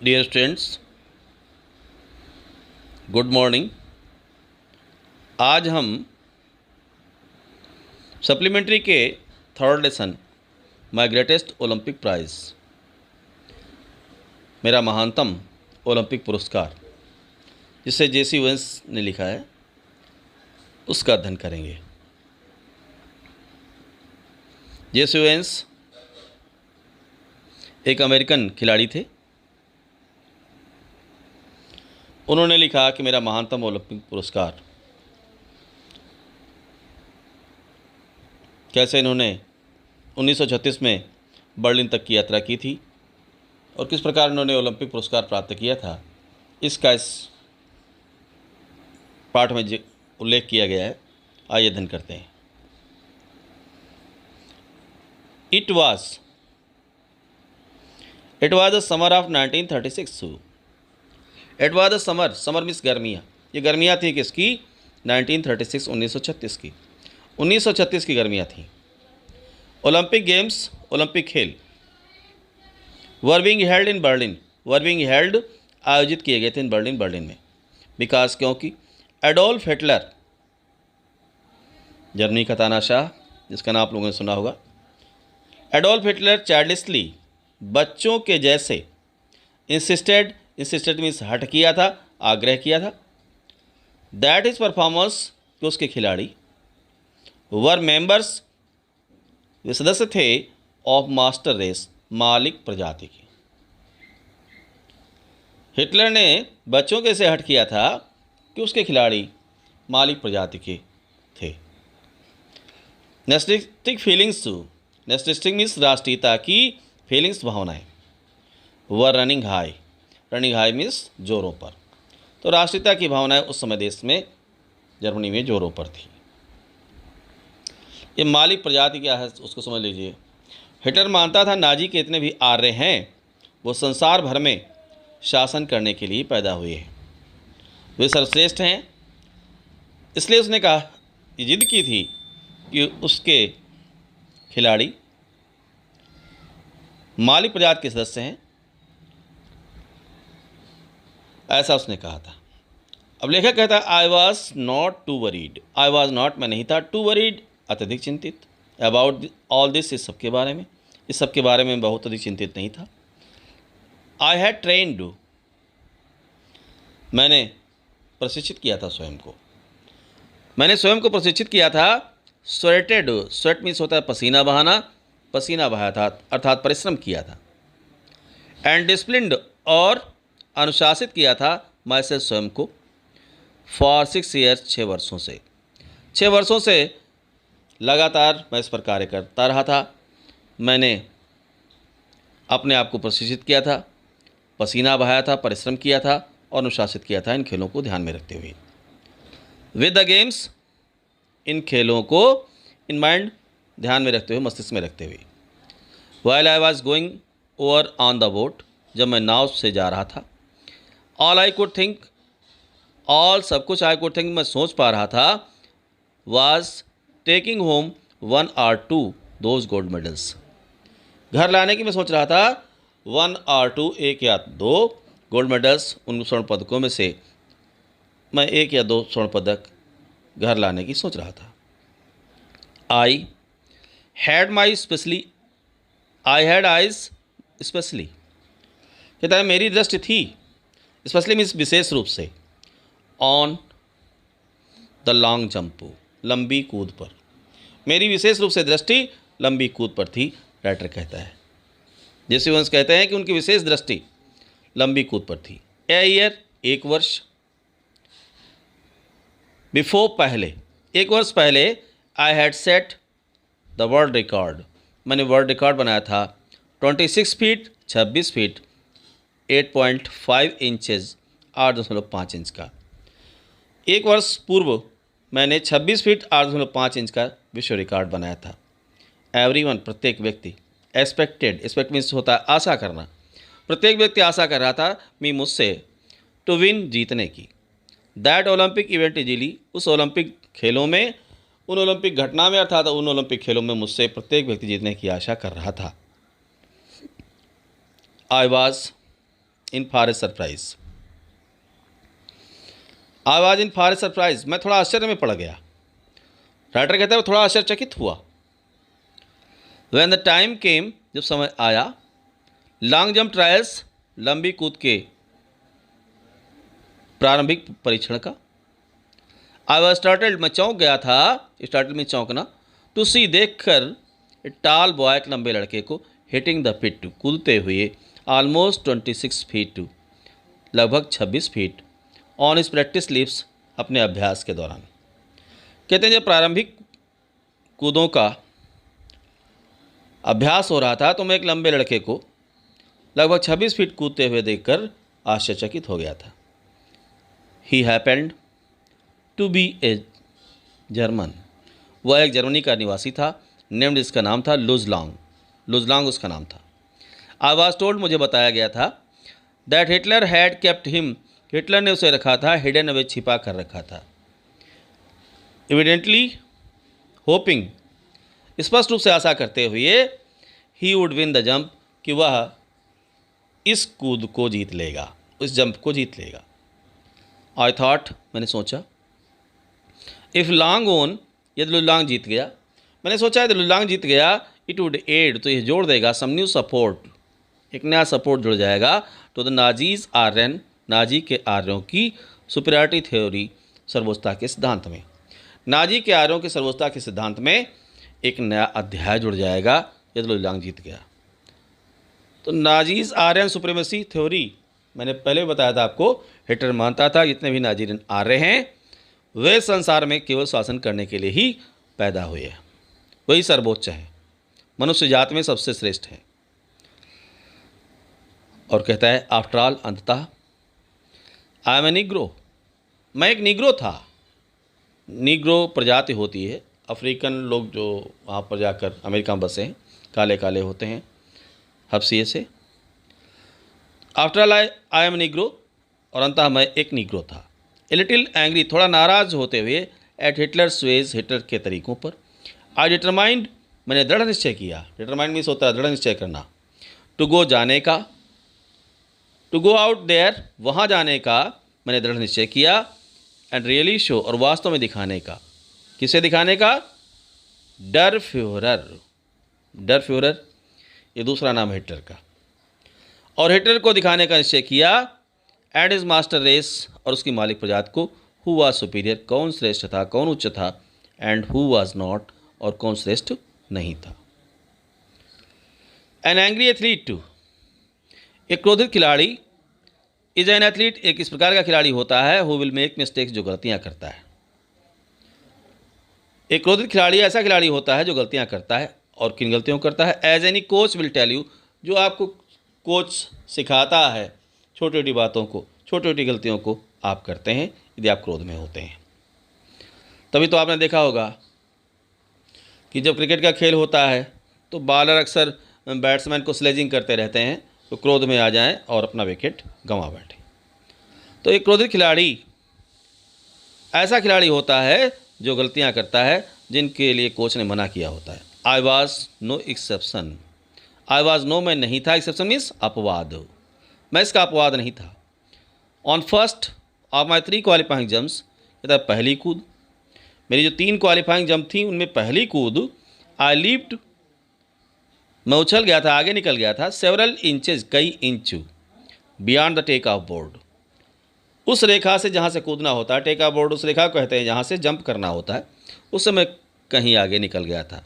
Dear students, good morning. आज हम supplementary के third lesson my greatest Olympic prize, मेरा महानतम ओलंपिक पुरस्कार, जिसे जेसी वेंस ने लिखा है, उसका अध्ययन करेंगे। जेसी वेंस एक अमेरिकन खिलाड़ी थे। उन्होंने लिखा कि मेरा महानतम ओलंपिक पुरस्कार, कैसे इन्होंने 1936 में बर्लिन तक की यात्रा की थी और किस प्रकार इन्होंने ओलंपिक पुरस्कार प्राप्त किया था, इसका इस पाठ में उल्लेख किया गया है। आइए अध्ययन करते हैं। It was the summer of 1936। It was the summer means गर्मियाँ। ये गर्मियाँ थी किसकी? 1936 1936 की। 1936 की गर्मियाँ थी। ओलंपिक गेम्स, ओलंपिक खेल were being held in Berlin, आयोजित किए गए थे इन बर्लिन में। बिकॉज क्योंकि एडोल्फ हिटलर, जर्मनी का तानाशाह, जिसका नाम आप लोगों ने सुना होगा, एडोल्फ हिटलर चाइल्डिशली, बच्चों के जैसे, इंसिस्टेड मीन्स हट किया था, आग्रह किया था, दैट इज परफॉर्मर्स, कि उसके खिलाड़ी वर मेंबर्स, वे सदस्य थे, ऑफ मास्टर रेस, मालिक प्रजाति के। हिटलर ने बच्चों के से हट किया था कि उसके खिलाड़ी मालिक प्रजाति के थे। नेशनलिस्टिक फीलिंग्स, नेशनलिस्टिक मीन्स राष्ट्रीयता की फीलिंग्स, भावनाएं, वर रनिंग हाई मीन्स जोरों पर। तो राष्ट्रीयता की भावनाएं उस समय देश में, जर्मनी में जोरों पर थी। ये मालिक प्रजाति क्या है उसको समझ लीजिए। हिटलर मानता था नाजी के इतने भी आर्य हैं, वो संसार भर में शासन करने के लिए पैदा हुए हैं, वे सर्वश्रेष्ठ हैं। इसलिए उसने कहा, जिद की थी कि उसके खिलाड़ी मालिक प्रजाति के सदस्य हैं, ऐसा उसने कहा था। अब लेखक कहता है, I was not to worried, मैं नहीं था, टू वरीड, अत्यधिक चिंतित, अबाउट ऑल दिस, इस सब के बारे में, बहुत अधिक चिंतित नहीं था। आई हैड ट्रेन्ड, मैंने प्रशिक्षित किया था स्वयं को, प्रशिक्षित किया था। स्वेट मीन्स होता है पसीना बहाना, पसीना बहाया था अर्थात परिश्रम किया था। एंड डिसिप्लिन्ड, और अनुशासित किया था, मैं से स्वयं को, फॉर 6 ईयर्स, 6 वर्षों से लगातार मैं इस पर कार्य करता रहा था। मैंने अपने आप को प्रशिक्षित किया था, पसीना बहाया था, परिश्रम किया था और अनुशासित किया था, इन खेलों को ध्यान में रखते हुए। विद द गेम्स, इन खेलों को इन माइंड, ध्यान में रखते हुए, मस्तिष्क में रखते हुए। While I was going over on the boat, जब मैं नाव से जा रहा था। ऑल आई कुड थिंक, सब कुछ आई कुड थिंक, मैं सोच पा रहा था, was taking home 1 or 2 those gold medals, घर लाने की मैं सोच रहा था 1 or 2, 1 या 2 गोल्ड मेडल्स, उन स्वर्ण पदकों में से मैं 1 या 2 स्वर्ण पदक घर लाने की सोच रहा था। आई हैड आइज स्पेशली, कहता है मेरी दृष्टि थी, स्पेशली मीन्स विशेष रूप से, ऑन द लॉन्ग जंप, लंबी कूद पर, मेरी विशेष रूप से दृष्टि लंबी कूद पर थी, राइटर कहता है। जेसी वंस कहते हैं कि उनकी विशेष दृष्टि लंबी कूद पर थी। ए ईयर, 1 वर्ष, बिफोर, पहले, 1 वर्ष पहले, I had set the world record, मैंने वर्ल्ड रिकॉर्ड बनाया था 26 फीट, 26 फीट 8.5 इंचेस, 8.5 इंच का। 1 वर्ष पूर्व मैंने 26 फीट 8.5 इंच का विश्व रिकॉर्ड बनाया था। एवरीवन, प्रत्येक व्यक्ति, एक्सपेक्ट मीन्स होता है आशा करना, प्रत्येक व्यक्ति आशा कर रहा था, मी, मुझसे, टू विन, जीतने की। दैट ओलंपिक इवेंट इजीली, उस ओलंपिक खेलों में, उन ओलंपिक घटना में, अर्थात उन ओलंपिक खेलों में मुझसे प्रत्येक व्यक्ति जीतने की आशा कर रहा था। I was in for a surprise. I was in for a surprise, मैं थोड़ा आश्चर्य में पड़ गया। राइटर कहता है वो थोड़ा आश्चर्यचकित हुआ। व्हेन द टाइम केम, जब समय आया, लॉन्ग जंप ट्रायल्स, लंबी कूद के प्रारंभिक परीक्षण का। आई वॉज स्टार्टल्ड, मैं चौंक गया था, स्टार्टल्ड में चौंकना, टू सी, देख कर, टाल बॉय, एक लंबे लड़के को, हिटिंग द पिट, कूदते हुए, ऑलमोस्ट 26 फीट, लगभग 26 फीट, ऑन इस प्रैक्टिस लिप्स, अपने अभ्यास के दौरान। कहते हैं जब प्रारंभिक कूदों का अभ्यास हो रहा था तो मैं एक लंबे लड़के को लगभग 26 फीट कूदते हुए देखकर आश्चर्यचकित हो गया था। He happened to be a German, वह एक जर्मनी का निवासी था। नेम्ड, इसका नाम था लुजलॉन्ग, लुजलॉन्ग उसका नाम था। आई वॉज टोल्ड, मुझे बताया गया था, that Hitler had kept him, Hitler ने उसे रखा था, हिडन अवे, छिपा कर रखा था। एविडेंटली होपिंग, स्पष्ट रूप से आशा करते हुए, he would win the jump, कि वह इस कूद को जीत लेगा, इस जंप को जीत लेगा। आई थॉट, मैंने सोचा, इफ़ लॉन्ग ओन, यदि लुल्लांग जीत गया, मैंने सोचा यदि लुल्लांग जीत गया, इट वुड एड, तो यह जोड़ देगा, सम न्यू सपोर्ट, एक नया सपोर्ट जुड़ जाएगा, to the Nazis Aryan, Nazi के आर्यों की सुपीरियरिटी थ्योरी, सर्वोच्चता के सिद्धांत में, नाजी के आर्यों के सर्वोच्चता के सिद्धांत में एक नया अध्याय जुड़ जाएगा यदि लुल्लांग जीत गया। तो नाजीज आर्यन सुप्रीमेसी थ्योरी, मैंने पहले भी बताया था आपको, हिटलर मानता था जितने भी नाजीरियन आर्य हैं वे संसार में केवल शासन करने के लिए ही पैदा हुए हैं, वही सर्वोच्च है, मनुष्य जात में सबसे श्रेष्ठ है। और कहता है आफ्टर ऑल, अंततः, आई एम ए निग्रो, मैं एक निग्रो था। निग्रो प्रजाति होती है, अफ्रीकन लोग जो वहाँ पर जाकर अमेरिका में बसे हैं, काले काले होते हैं हब्सिये से। After all I am Negro, और अंततः मैं एक निग्रो था। ए लिटिल एंग्री, थोड़ा नाराज होते हुए, एट हिटलर्स वेज, हिटलर के तरीक़ों पर। आई डिटरमाइंड, मैंने दृढ़ निश्चय किया, डिटरमाइंड मीन्स होता है दृढ़ निश्चय करना, टू गो, जाने का, टू गो आउट देयर, वहाँ जाने का मैंने दृढ़ निश्चय किया, एंड रियली शो, और वास्तव में दिखाने का। किसे दिखाने का? डर फ्यूहरर, डर फ्यूहरर ये दूसरा नाम है हिटलर का, और हिटलर को दिखाने का निश्चय किया, एंड इज मास्टर रेस, और उसकी मालिक प्रजात को, हु वाज सुपीरियर, कौन श्रेष्ठ था, कौन उच्च था, एंड हु वाज नॉट, और कौन श्रेष्ठ नहीं था। एन एंग्री एथलीट, एक क्रोधित खिलाड़ी, इज एन एथलीट, एक इस प्रकार का खिलाड़ी होता है, हु विल मेक मिस्टेक्स, जो गलतियां करता है। एक क्रोधित खिलाड़ी ऐसा खिलाड़ी होता है जो गलतियां करता है, और किन गलतियों करता है? As any coach will tell you, जो आपको कोच सिखाता है, छोटी छोटी बातों को, छोटी छोटी गलतियों को आप करते हैं यदि आप क्रोध में होते हैं। तभी तो आपने देखा होगा कि जब क्रिकेट का खेल होता है तो बॉलर अक्सर बैट्समैन को स्लेजिंग करते रहते हैं, तो क्रोध में आ जाएं और अपना विकेट गंवा बैठे। तो एक क्रोधित खिलाड़ी ऐसा खिलाड़ी होता है जो गलतियां करता है, जिनके लिए कोच ने मना किया होता है। I was no exception, I was no, मैं नहीं था, एक्सेप्शन मीन्स अपवाद, मैं इसका अपवाद नहीं था। On first of my 3 qualifying jumps, पहली कूद, मेरी जो 3 क्वालिफाइंग जंप थी उनमें पहली कूद, आई लीप्ड, मैं उछल गया था, आगे निकल गया था, सेवरल इंचेज, कई इंच, beyond the take off board, उस रेखा से जहाँ से कूदना होता है, टेक ऑफ बोर्ड उस रेखा को कहते हैं जहाँ से जंप करना होता है, उस समय कहीं आगे निकल गया था।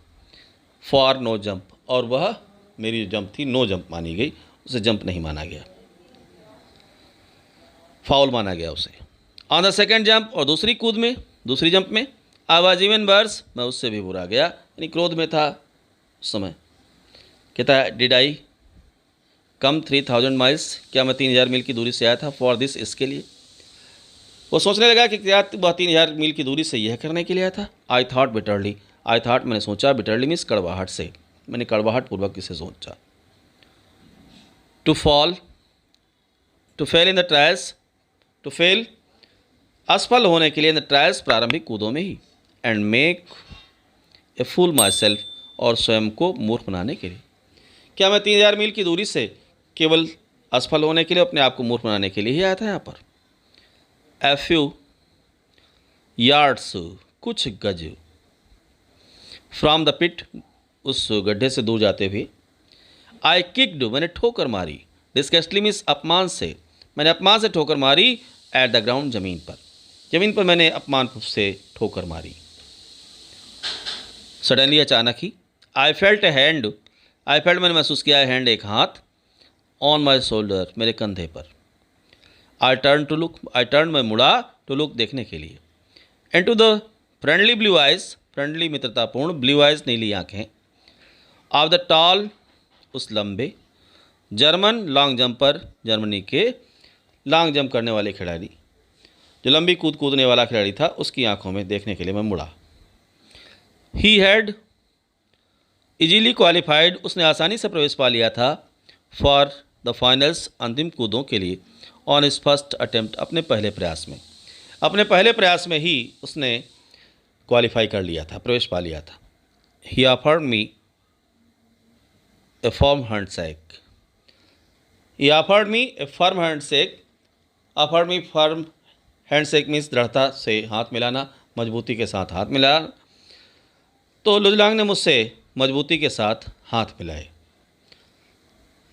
फॉर नो जंप, और वह मेरी जो जंप थी नो जंप मानी गई, उसे जंप नहीं माना गया, फाउल माना गया उसे। ऑन द सेकेंड जंप, और दूसरी कूद में, दूसरी जंप में, आई वॉज इवन वर्स, मैं उससे भी बुरा गया, यानी क्रोध में था उस समय। कहता है डिड आई कम 3000 माइल्स, क्या मैं 3000 मील की दूरी से आया था, फॉर दिस, इसके लिए। वो सोचने लगा कि क्या वह 3000 मील की दूरी से यह करने के लिए आया था। I thought bitterly, I thought मैंने सोचा, बिटरली मीन्स कड़वाहट से, मैंने कड़वाहट पूर्वक इसे सोचा। To fall, to fail in the trials, to fail असफल होने के लिए इन द ट्रायल्स, प्रारंभिक कूदों में ही, and make a fool myself, और स्वयं को मूर्ख बनाने के लिए। क्या मैं 3000 मील की दूरी से केवल असफल होने के लिए, अपने आप को मूर्ख बनाने के लिए ही आया था यहाँ पर। ए फ्यू यार्ड्स, कुछ गज, फ्रॉम द पिट, उस गड्ढे से दूर जाते हुए। आई किक्ड, मैंने ठोकर मारी। डिस्कस्टली मीन्स अपमान से, मैंने अपमान से ठोकर मारी। एट द ग्राउंड, ज़मीन पर, ज़मीन पर मैंने अपमान से ठोकर मारी। सडनली, अचानक ही। I felt a hand, I felt मैंने महसूस किया, हैंड एक हाथ। ऑन माई शोल्डर, मेरे कंधे पर। I turn to look, I turn मैं मुड़ा, टू लुक देखने के लिए। And to the friendly blue eyes, friendly मित्रतापूर्ण, ब्लू आइज नीली आँखें। ऑफ द टॉल, उस लंबे, जर्मन लॉन्ग जंपर, जर्मनी के लॉन्ग जंप करने वाले खिलाड़ी, जो लंबी कूद कूदने वाला खिलाड़ी था, उसकी आंखों में देखने के लिए मैं मुड़ा। ही हैड इजीली क्वालिफाइड, उसने आसानी से प्रवेश पा लिया था। फॉर द फाइनल्स, अंतिम कूदों के लिए। ऑन हिज फर्स्ट अटेम्प्ट, अपने पहले प्रयास में, अपने पहले प्रयास में ही उसने क्वालिफाई कर लिया था, प्रवेश पा लिया था। ही ऑफर्ड मी ए फर्म हैंडशेक, ही ऑफर्ड मी ए firm handshake, offered me firm handshake means दृढ़ता से हाथ मिलाना, मजबूती के साथ हाथ मिलाना। तो लुजलांग ने मुझसे मजबूती के साथ हाथ मिलाए।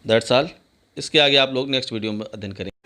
That's all. इसके आगे आप लोग नेक्स्ट वीडियो में अध्ययन करेंगे।